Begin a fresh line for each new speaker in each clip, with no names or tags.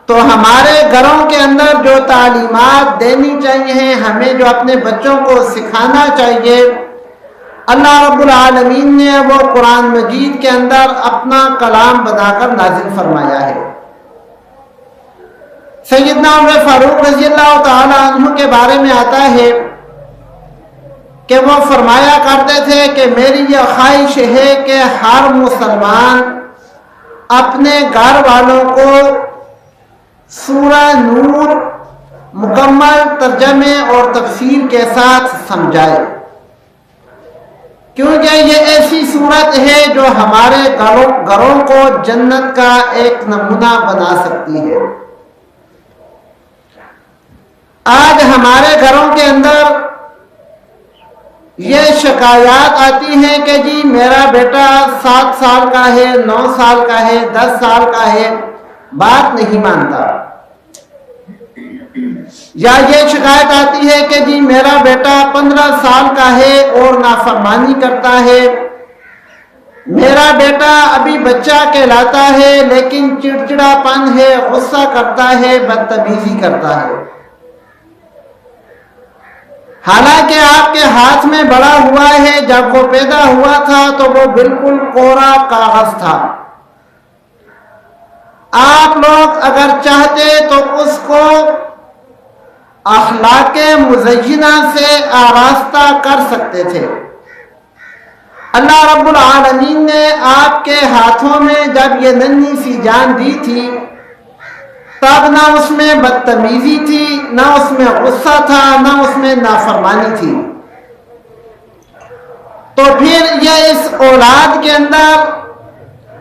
تو ہمارے گھروں کے اندر جو تعلیمات دینی چاہیے، ہمیں جو اپنے بچوں کو سکھانا چاہیے، اللہ رب العالمین نے وہ قرآن مجید کے اندر اپنا کلام بنا کر نازل فرمایا ہے۔ سیدنا عمر فاروق رضی اللہ تعالی عنہ کے بارے میں آتا ہے کہ وہ فرمایا کرتے تھے کہ میری یہ خواہش ہے کہ ہر مسلمان اپنے گھر والوں کو سورہ نور مکمل ترجمے اور تفسیر کے ساتھ سمجھائے، کیونکہ یہ ایسی صورت ہے جو ہمارے گھروں کو جنت کا ایک نمونہ بنا سکتی ہے۔ آج ہمارے گھروں کے اندر یہ شکایات آتی ہیں کہ جی میرا بیٹا 7 سال کا ہے، 9 سال کا ہے، 10 سال کا ہے، بات نہیں مانتا، یا یہ شکایت آتی ہے کہ جی میرا بیٹا 15 سال کا ہے اور نافرمانی کرتا ہے، میرا بیٹا ابھی بچہ کہلاتا ہے لیکن چڑچڑا پن ہے، غصہ کرتا ہے، بدتمیزی کرتا ہے۔ حالانکہ آپ کے ہاتھ میں بڑا ہوا ہے، جب وہ پیدا ہوا تھا تو وہ بالکل کوڑا کاغذ تھا۔ آپ لوگ اگر چاہتے تو اس کو اخلاق مزینہ سے آراستہ کر سکتے تھے۔ اللہ رب العالمین نے آپ کے ہاتھوں میں جب یہ ننھی سی جان دی تھی، تب نہ اس میں بدتمیزی تھی، نہ اس میں غصہ تھا، نہ اس میں نافرمانی تھی، تو پھر یہ اس اولاد کے اندر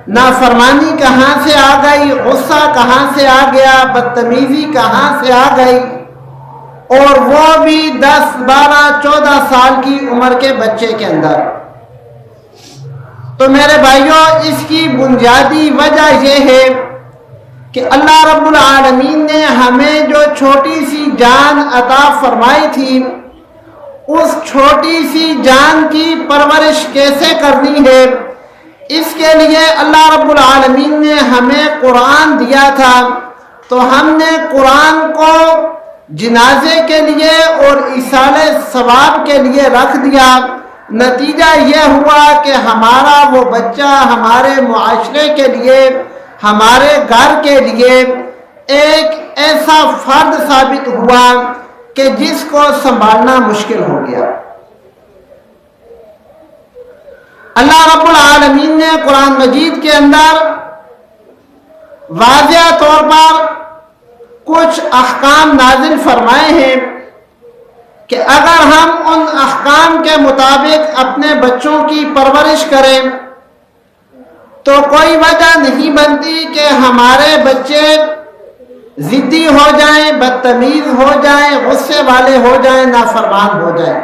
نافرمانی کہاں سے آ گئی، غصہ کہاں سے آ گیا، بدتمیزی کہاں سے آ گئی، اور وہ بھی 10 12 14 سال کی عمر کے بچے کے اندر۔ تو میرے بھائیوں، اس کی بنیادی وجہ یہ ہے کہ اللہ رب العالمین نے ہمیں جو چھوٹی سی جان عطا فرمائی تھی، اس چھوٹی سی جان کی پرورش کیسے کرنی ہے، اس کے لیے اللہ رب العالمین نے ہمیں قرآن دیا تھا۔ تو ہم نے قرآن کو جنازے کے لیے اور ایصال ثواب کے لیے رکھ دیا۔ نتیجہ یہ ہوا کہ ہمارا وہ بچہ ہمارے معاشرے کے لیے، ہمارے گھر کے لیے ایک ایسا فرد ثابت ہوا کہ جس کو سنبھالنا مشکل ہو گیا۔ اللہ رب العالمین نے قرآن مجید کے اندر واضح طور پر کچھ احکام نازل فرمائے ہیں کہ اگر ہم ان احکام کے مطابق اپنے بچوں کی پرورش کریں تو کوئی وجہ نہیں بنتی کہ ہمارے بچے ضدی ہو جائیں، بدتمیز ہو جائیں، غصے والے ہو جائیں، نافرمان ہو جائیں۔